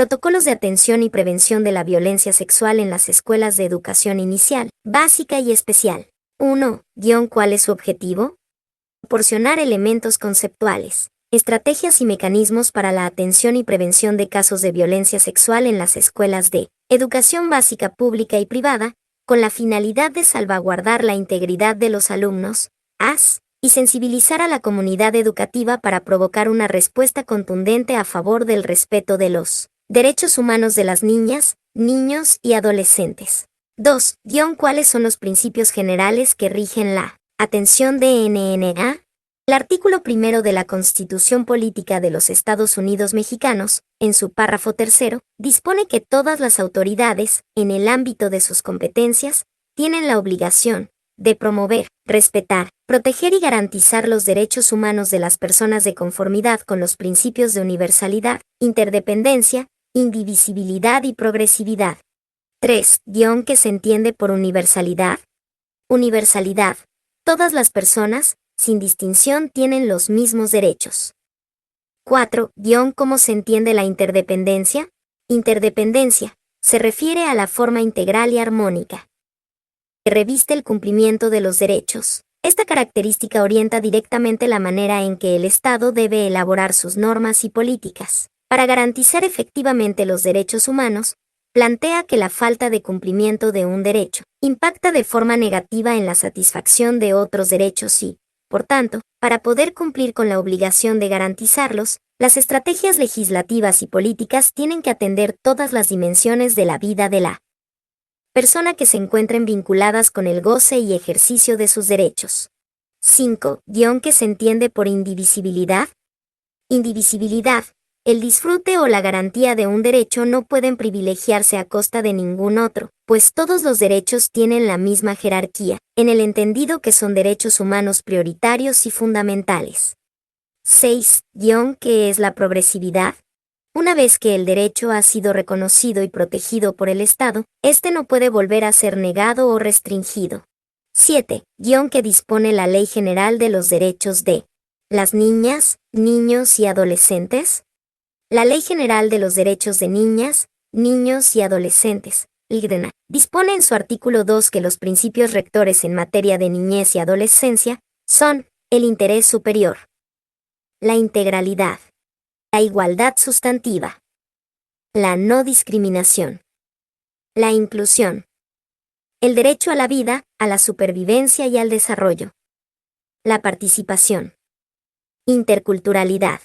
Protocolos de atención y prevención de la violencia sexual en las escuelas de educación inicial, básica y especial. 1. ¿Cuál es su objetivo? Proporcionar elementos conceptuales, estrategias y mecanismos para la atención y prevención de casos de violencia sexual en las escuelas de educación básica pública y privada, con la finalidad de salvaguardar la integridad de los alumnos, y sensibilizar a la comunidad educativa para provocar una respuesta contundente a favor del respeto de los derechos humanos de las niñas, niños y adolescentes. 2. ¿Cuáles son los principios generales que rigen la atención de NNA? El artículo 1 de la Constitución Política de los Estados Unidos Mexicanos, en su párrafo 3, dispone que todas las autoridades, en el ámbito de sus competencias, tienen la obligación de promover, respetar, proteger y garantizar los derechos humanos de las personas de conformidad con los principios de universalidad, interdependencia, indivisibilidad y progresividad. 3. ¿Qué se entiende por universalidad? Universalidad. Todas las personas, sin distinción, tienen los mismos derechos. 4. ¿Cómo se entiende la interdependencia? Interdependencia. Se refiere a la forma integral y armónica que reviste el cumplimiento de los derechos. Esta característica orienta directamente la manera en que el Estado debe elaborar sus normas y políticas. Para garantizar efectivamente los derechos humanos, plantea que la falta de cumplimiento de un derecho impacta de forma negativa en la satisfacción de otros derechos y, por tanto, para poder cumplir con la obligación de garantizarlos, las estrategias legislativas y políticas tienen que atender todas las dimensiones de la vida de la persona que se encuentren vinculadas con el goce y ejercicio de sus derechos. 5. ¿Qué se entiende por indivisibilidad? Indivisibilidad. El disfrute o la garantía de un derecho no pueden privilegiarse a costa de ningún otro, pues todos los derechos tienen la misma jerarquía, en el entendido que son derechos humanos prioritarios y fundamentales. 6. ¿Qué es la progresividad? Una vez que el derecho ha sido reconocido y protegido por el Estado, este no puede volver a ser negado o restringido. 7. ¿Qué dispone la Ley General de los Derechos de las niñas, niños y adolescentes? La Ley General de los Derechos de Niñas, Niños y Adolescentes, LGDNA, dispone en su artículo 2 que los principios rectores en materia de niñez y adolescencia son el interés superior, la integralidad, la igualdad sustantiva, la no discriminación, la inclusión, el derecho a la vida, a la supervivencia y al desarrollo, la participación, interculturalidad,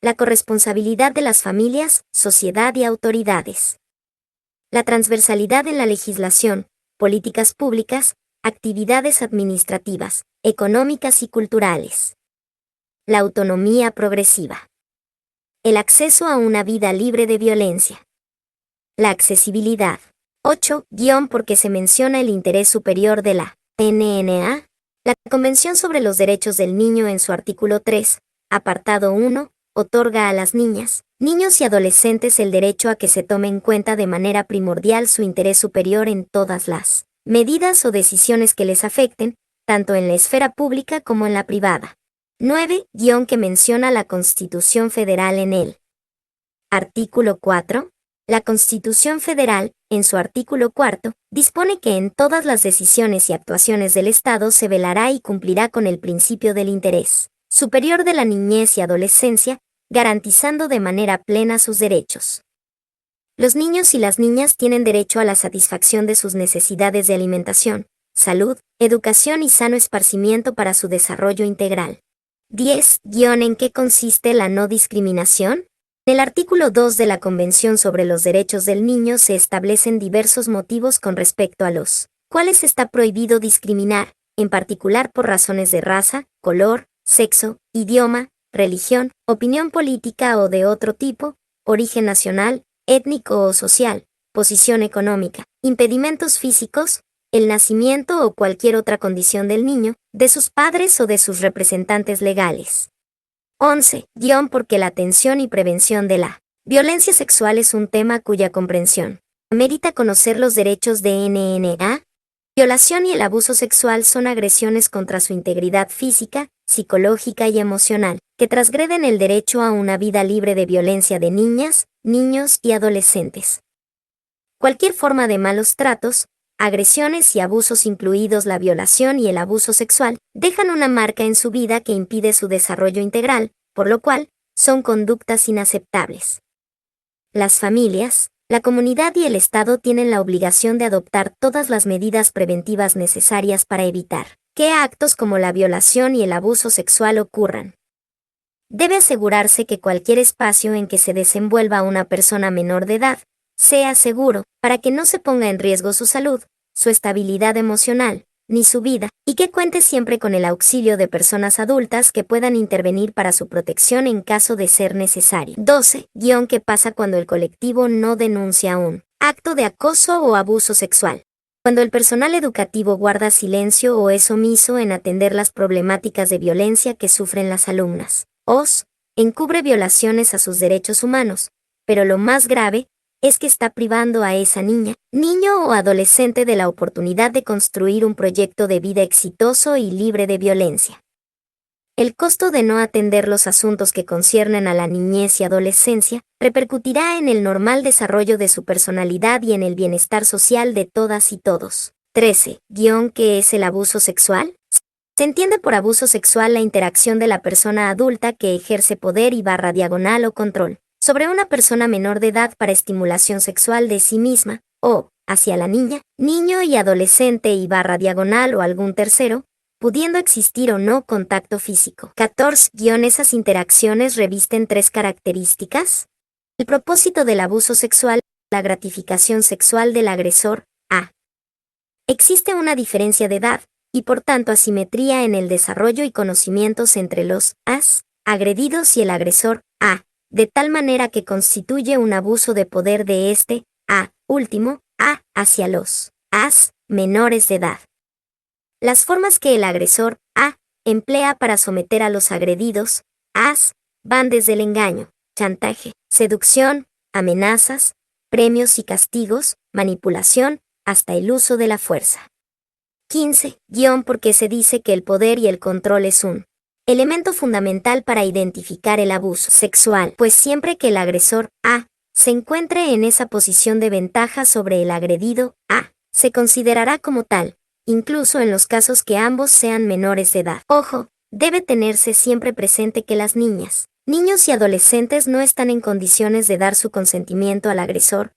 la corresponsabilidad de las familias, sociedad y autoridades, la transversalidad en la legislación, políticas públicas, actividades administrativas, económicas y culturales, la autonomía progresiva, el acceso a una vida libre de violencia, la accesibilidad. 8. Porque se menciona el interés superior de la NNA. La Convención sobre los Derechos del Niño en su artículo 3, apartado 1, otorga a las niñas, niños y adolescentes el derecho a que se tome en cuenta de manera primordial su interés superior en todas las medidas o decisiones que les afecten, tanto en la esfera pública como en la privada. 9. Que menciona la Constitución Federal en el artículo 4. La Constitución Federal, en su artículo 4, dispone que en todas las decisiones y actuaciones del Estado se velará y cumplirá con el principio del interés superior de la niñez y adolescencia, garantizando de manera plena sus derechos. Los niños y las niñas tienen derecho a la satisfacción de sus necesidades de alimentación, salud, educación y sano esparcimiento para su desarrollo integral. 10. ¿En qué consiste la no discriminación? En el artículo 2 de la Convención sobre los Derechos del Niño se establecen diversos motivos con respecto a los cuales está prohibido discriminar, en particular por razones de raza, color, sexo, idioma, religión, opinión política o de otro tipo, origen nacional, étnico o social, posición económica, impedimentos físicos, el nacimiento o cualquier otra condición del niño, de sus padres o de sus representantes legales. 11. Porque la atención y prevención de la violencia sexual es un tema cuya comprensión amerita conocer los derechos de NNA. Violación y el abuso sexual son agresiones contra su integridad física, psicológica y emocional, que transgreden el derecho a una vida libre de violencia de niñas, niños y adolescentes. Cualquier forma de malos tratos, agresiones y abusos, incluidos la violación y el abuso sexual, dejan una marca en su vida que impide su desarrollo integral, por lo cual, son conductas inaceptables. Las familias, la comunidad y el Estado tienen la obligación de adoptar todas las medidas preventivas necesarias para evitar que actos como la violación y el abuso sexual ocurran. Debe asegurarse que cualquier espacio en que se desenvuelva una persona menor de edad sea seguro, para que no se ponga en riesgo su salud, su estabilidad emocional, ni su vida, y que cuente siempre con el auxilio de personas adultas que puedan intervenir para su protección en caso de ser necesario. 12. ¿Qué pasa cuando el colectivo no denuncia un acto de acoso o abuso sexual? Cuando el personal educativo guarda silencio o es omiso en atender las problemáticas de violencia que sufren las alumnas, encubre violaciones a sus derechos humanos, pero lo más grave es que está privando a esa niña, niño o adolescente de la oportunidad de construir un proyecto de vida exitoso y libre de violencia. El costo de no atender los asuntos que conciernen a la niñez y adolescencia repercutirá en el normal desarrollo de su personalidad y en el bienestar social de todas y todos. 13. ¿Qué es el abuso sexual? Se entiende por abuso sexual la interacción de la persona adulta que ejerce poder y / o control sobre una persona menor de edad para estimulación sexual de sí misma, o hacia la niña, niño y adolescente y / o algún tercero, pudiendo existir o no contacto físico. 14. Esas interacciones revisten 3 características. El propósito del abuso sexual, la gratificación sexual del agresor. Existe una diferencia de edad, y por tanto asimetría en el desarrollo y conocimientos entre los agredidos y el agresor, de tal manera que constituye un abuso de poder de este, último, hacia los menores de edad. Las formas que el agresor, emplea para someter a los agredidos, van desde el engaño, chantaje, seducción, amenazas, premios y castigos, manipulación, hasta el uso de la fuerza. 15. Porque se dice que el poder y el control es un elemento fundamental para identificar el abuso sexual, pues siempre que el agresor, se encuentre en esa posición de ventaja sobre el agredido, se considerará como tal, incluso en los casos que ambos sean menores de edad. Ojo, debe tenerse siempre presente que las niñas, niños y adolescentes no están en condiciones de dar su consentimiento al agresor,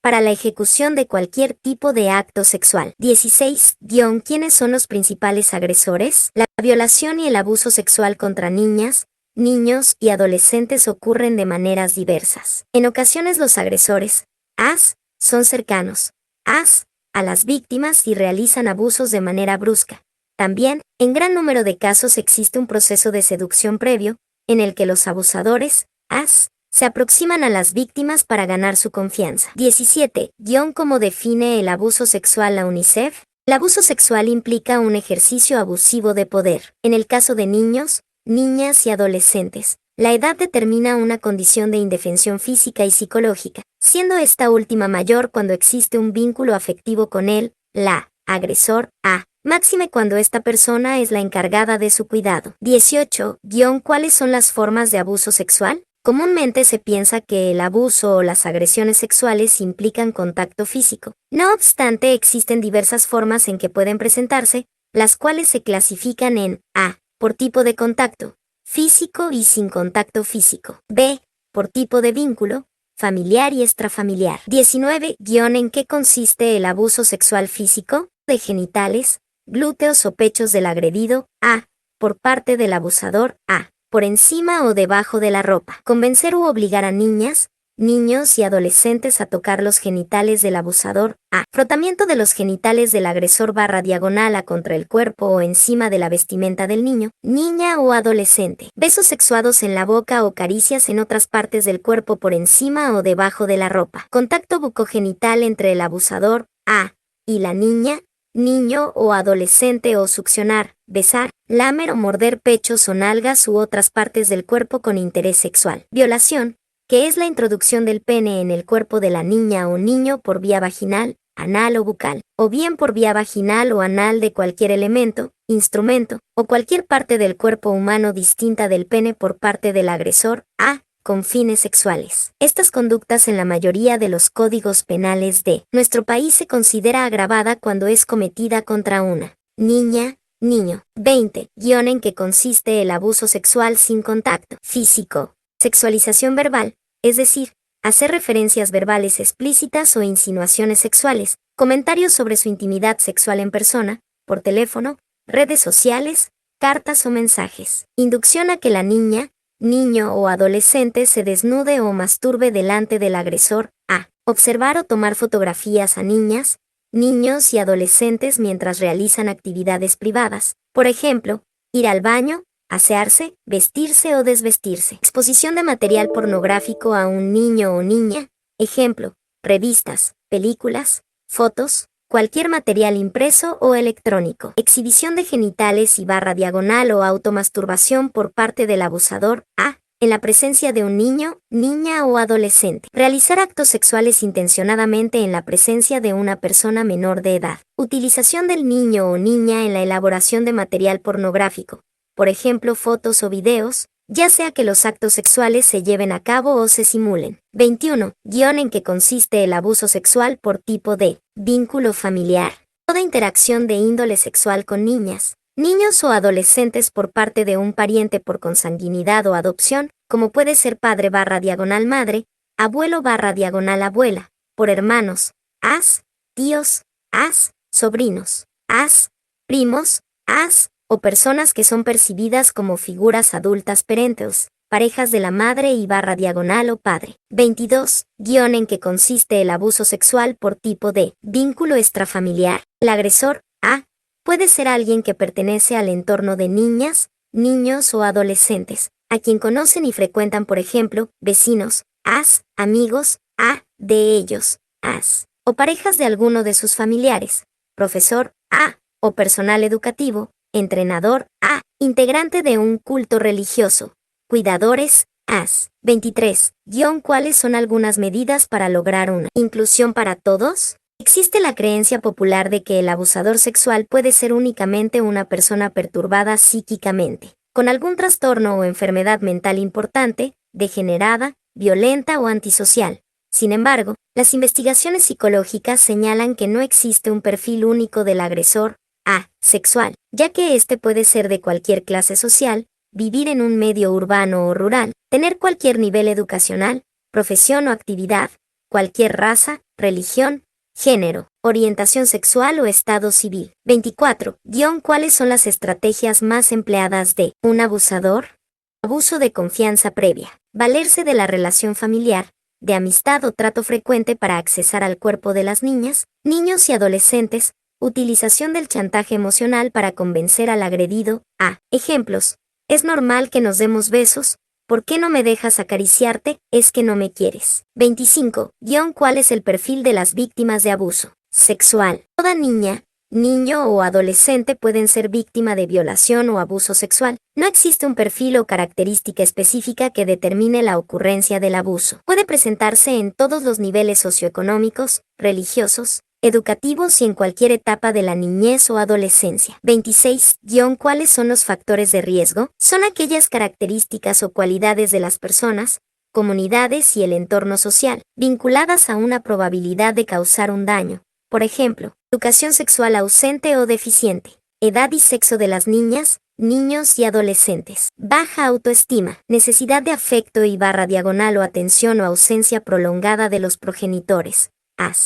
para la ejecución de cualquier tipo de acto sexual. 16. ¿Quiénes son los principales agresores? La violación y el abuso sexual contra niñas, niños y adolescentes ocurren de maneras diversas. En ocasiones los agresores, son cercanos, a las víctimas y realizan abusos de manera brusca. También, en gran número de casos existe un proceso de seducción previo, en el que los abusadores, se aproximan a las víctimas para ganar su confianza. 17. ¿Cómo define el abuso sexual la UNICEF? El abuso sexual implica un ejercicio abusivo de poder. En el caso de niños, niñas y adolescentes, la edad determina una condición de indefensión física y psicológica, siendo esta última mayor cuando existe un vínculo afectivo con él, la agresor, máxime cuando esta persona es la encargada de su cuidado. 18. ¿Cuáles son las formas de abuso sexual? Comúnmente se piensa que el abuso o las agresiones sexuales implican contacto físico. No obstante, existen diversas formas en que pueden presentarse, las cuales se clasifican en A, por tipo de contacto, físico y sin contacto físico. B, por tipo de vínculo, familiar y extrafamiliar. 19. ¿En qué consiste el abuso sexual físico? De genitales, glúteos o pechos del agredido, A, por parte del abusador, A, por encima o debajo de la ropa. Convencer u obligar a niñas, niños y adolescentes a tocar los genitales del abusador, A. Frotamiento de los genitales del agresor / a contra el cuerpo o encima de la vestimenta del niño, niña o adolescente. Besos sexuados en la boca o caricias en otras partes del cuerpo por encima o debajo de la ropa. Contacto bucogenital entre el abusador, A, y la niña, niño o adolescente o succionar, besar, lamer o morder pechos o nalgas u otras partes del cuerpo con interés sexual. Violación, que es la introducción del pene en el cuerpo de la niña o niño por vía vaginal, anal o bucal, o bien por vía vaginal o anal de cualquier elemento, instrumento, o cualquier parte del cuerpo humano distinta del pene por parte del agresor, A, con fines sexuales. Estas conductas en la mayoría de los códigos penales de nuestro país se considera agravada cuando es cometida contra una niña, niño. 20. Guión en que consiste el abuso sexual sin contacto físico. Sexualización verbal, es decir, hacer referencias verbales explícitas o insinuaciones sexuales, comentarios sobre su intimidad sexual en persona, por teléfono, redes sociales, cartas o mensajes. Inducción a que la niña, niño o adolescente se desnude o masturbe delante del agresor. A. Observar o tomar fotografías a niñas, niños y adolescentes mientras realizan actividades privadas. Por ejemplo, ir al baño, asearse, vestirse o desvestirse. Exposición de material pornográfico a un niño o niña. Ejemplo, revistas, películas, fotos, cualquier material impreso o electrónico. Exhibición de genitales y /diagonal o automasturbación por parte del abusador. A. En la presencia de un niño, niña o adolescente. Realizar actos sexuales intencionadamente en la presencia de una persona menor de edad. Utilización del niño o niña en la elaboración de material pornográfico. Por ejemplo, fotos o videos, ya sea que los actos sexuales se lleven a cabo o se simulen. 21. Guión en que consiste el abuso sexual por tipo de vínculo familiar. Toda interacción de índole sexual con niñas, niños o adolescentes por parte de un pariente por consanguinidad o adopción, como puede ser padre /diagonal madre, abuelo /diagonal abuela, por hermanos, tíos, sobrinos, primos, o personas que son percibidas como figuras adultas parentals, parejas de la madre y /diagonal o padre. 22. Guión en que consiste el abuso sexual por tipo de vínculo extrafamiliar. El agresor, A. Puede ser alguien que pertenece al entorno de niñas, niños o adolescentes, a quien conocen y frecuentan, por ejemplo, vecinos, amigos, de ellos, o parejas de alguno de sus familiares, profesor, o personal educativo, entrenador, integrante de un culto religioso, cuidadores, 23. ¿Cuáles son algunas medidas para lograr una inclusión para todos? Existe la creencia popular de que el abusador sexual puede ser únicamente una persona perturbada psíquicamente, con algún trastorno o enfermedad mental importante, degenerada, violenta o antisocial. Sin embargo, las investigaciones psicológicas señalan que no existe un perfil único del agresor, sexual, ya que éste puede ser de cualquier clase social, vivir en un medio urbano o rural, tener cualquier nivel educacional, profesión o actividad, cualquier raza, religión, género, orientación sexual o estado civil. 24. ¿Cuáles son las estrategias más empleadas de un abusador? Abuso de confianza previa. Valerse de la relación familiar, de amistad o trato frecuente para accesar al cuerpo de las niñas, niños y adolescentes. Utilización del chantaje emocional para convencer al agredido. Ejemplos. Es normal que nos demos besos. ¿Por qué no me dejas acariciarte? Es que no me quieres. 25. ¿Cuál es el perfil de las víctimas de abuso sexual? Toda niña, niño o adolescente pueden ser víctima de violación o abuso sexual. No existe un perfil o característica específica que determine la ocurrencia del abuso. Puede presentarse en todos los niveles socioeconómicos, religiosos, educativos y en cualquier etapa de la niñez o adolescencia. 26. ¿Cuáles son los factores de riesgo? Son aquellas características o cualidades de las personas, comunidades y el entorno social, vinculadas a una probabilidad de causar un daño. Por ejemplo, educación sexual ausente o deficiente, edad y sexo de las niñas, niños y adolescentes, baja autoestima, necesidad de afecto y /diagonal o atención o ausencia prolongada de los progenitores.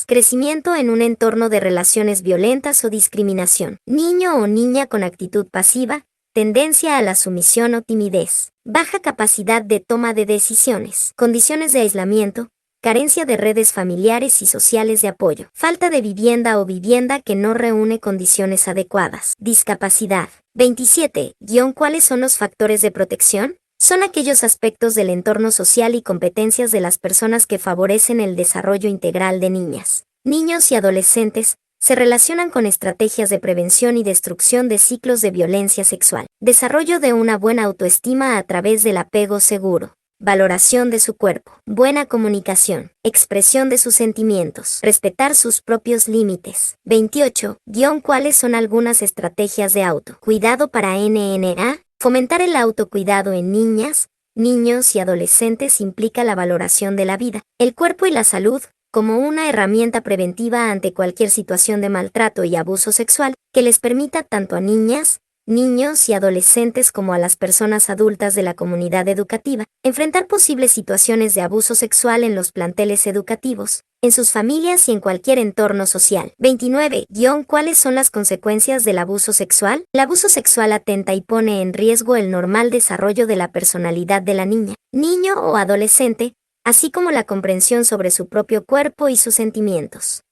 Crecimiento en un entorno de relaciones violentas o discriminación. Niño o niña con actitud pasiva, tendencia a la sumisión o timidez. Baja capacidad de toma de decisiones. Condiciones de aislamiento, carencia de redes familiares y sociales de apoyo. Falta de vivienda o vivienda que no reúne condiciones adecuadas. Discapacidad. 27. ¿Cuáles son los factores de protección? Son aquellos aspectos del entorno social y competencias de las personas que favorecen el desarrollo integral de niñas, niños y adolescentes, se relacionan con estrategias de prevención y destrucción de ciclos de violencia sexual, desarrollo de una buena autoestima a través del apego seguro, valoración de su cuerpo, buena comunicación, expresión de sus sentimientos, respetar sus propios límites. 28. ¿Cuáles son algunas estrategias de autocuidado para NNA? Fomentar el autocuidado en niñas, niños y adolescentes implica la valoración de la vida, el cuerpo y la salud, como una herramienta preventiva ante cualquier situación de maltrato y abuso sexual, que les permita tanto a niñas, niños y adolescentes como a las personas adultas de la comunidad educativa enfrentar posibles situaciones de abuso sexual en los planteles educativos, en sus familias y en cualquier entorno social. 29. ¿Cuáles son las consecuencias del abuso sexual? El abuso sexual atenta y pone en riesgo el normal desarrollo de la personalidad de la niña, niño o adolescente, así como la comprensión sobre su propio cuerpo y sus sentimientos.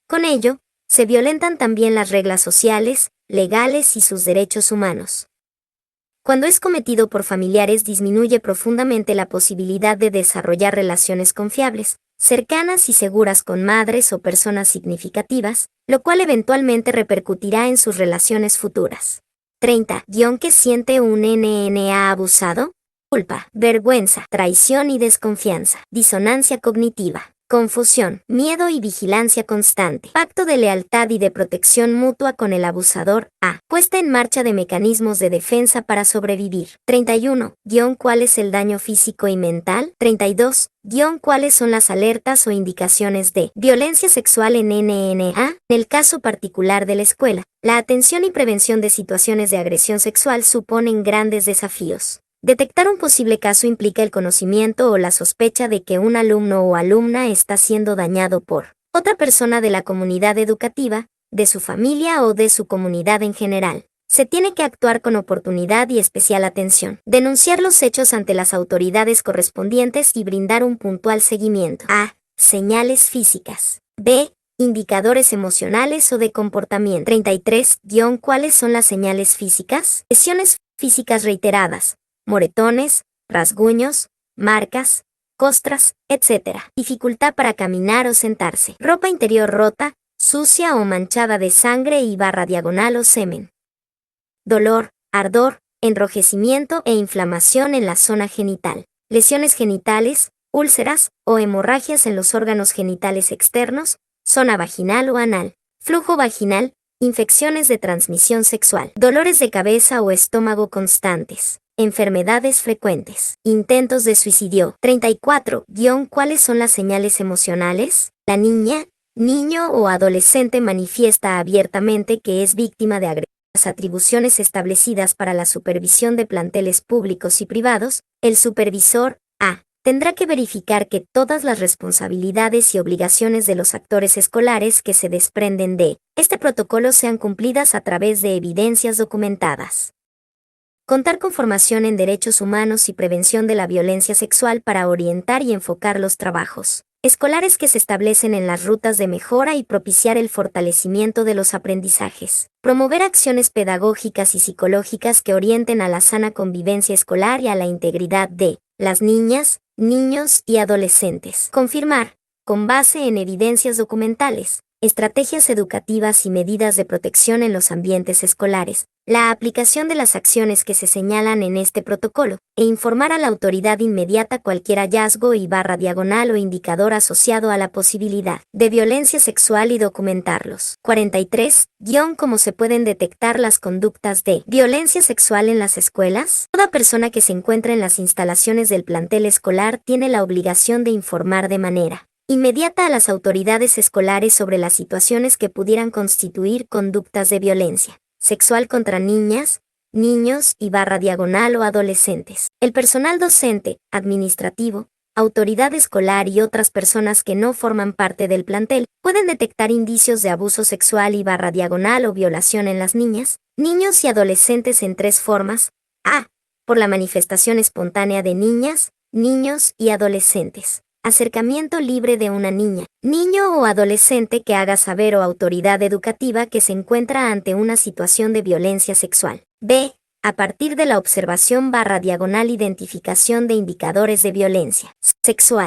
Con ello, se violentan también las reglas sociales, legales y sus derechos humanos. Cuando es cometido por familiares disminuye profundamente la posibilidad de desarrollar relaciones confiables, cercanas y seguras con madres o personas significativas, lo cual eventualmente repercutirá en sus relaciones futuras. 30. ¿Qué siente un NNA abusado? Culpa, vergüenza, traición y desconfianza, disonancia cognitiva, confusión, miedo y vigilancia constante, pacto de lealtad y de protección mutua con el abusador. Puesta en marcha de mecanismos de defensa para sobrevivir. 31. ¿Cuál es el daño físico y mental? 32. ¿Cuáles son las alertas o indicaciones de violencia sexual en NNA? En el caso particular de la escuela, la atención y prevención de situaciones de agresión sexual suponen grandes desafíos. Detectar un posible caso implica el conocimiento o la sospecha de que un alumno o alumna está siendo dañado por otra persona de la comunidad educativa, de su familia o de su comunidad en general. Se tiene que actuar con oportunidad y especial atención, denunciar los hechos ante las autoridades correspondientes y brindar un puntual seguimiento. Señales físicas. B. Indicadores emocionales o de comportamiento. 33. ¿Cuáles son las señales físicas? Lesiones físicas reiteradas, moretones, rasguños, marcas, costras, etc. Dificultad para caminar o sentarse. Ropa interior rota, sucia o manchada de sangre y barra diagonal o semen. Dolor, ardor, enrojecimiento e inflamación en la zona genital. Lesiones genitales, úlceras o hemorragias en los órganos genitales externos, zona vaginal o anal. Flujo vaginal, infecciones de transmisión sexual. Dolores de cabeza o estómago constantes. Enfermedades frecuentes. Intentos de suicidio. 34. ¿Cuáles son las señales emocionales? La niña, niño o adolescente manifiesta abiertamente que es víctima de agresión. Las atribuciones establecidas para la supervisión de planteles públicos y privados, el supervisor, tendrá que verificar que todas las responsabilidades y obligaciones de los actores escolares que se desprenden de este protocolo sean cumplidas a través de evidencias documentadas. Contar con formación en derechos humanos y prevención de la violencia sexual para orientar y enfocar los trabajos escolares que se establecen en las rutas de mejora y propiciar el fortalecimiento de los aprendizajes. Promover acciones pedagógicas y psicológicas que orienten a la sana convivencia escolar y a la integridad de las niñas, niños y adolescentes. Confirmar, con base en evidencias documentales, estrategias educativas y medidas de protección en los ambientes escolares, la aplicación de las acciones que se señalan en este protocolo, e informar a la autoridad inmediata cualquier hallazgo y barra diagonal o indicador asociado a la posibilidad de violencia sexual y documentarlos. 43. ¿Cómo se pueden detectar las conductas de violencia sexual en las escuelas? Toda persona que se encuentra en las instalaciones del plantel escolar tiene la obligación de informar de manera inmediata a las autoridades escolares sobre las situaciones que pudieran constituir conductas de violencia sexual contra niñas, niños y barra diagonal o adolescentes. El personal docente, administrativo, autoridad escolar y otras personas que no forman parte del plantel pueden detectar indicios de abuso sexual y barra diagonal o violación en las niñas, niños y adolescentes en tres formas. Por la manifestación espontánea de niñas, niños y adolescentes. Acercamiento libre de una niña, niño o adolescente que haga saber o autoridad educativa que se encuentra ante una situación de violencia sexual. B. A partir de la observación barra diagonal identificación de indicadores de violencia sexual.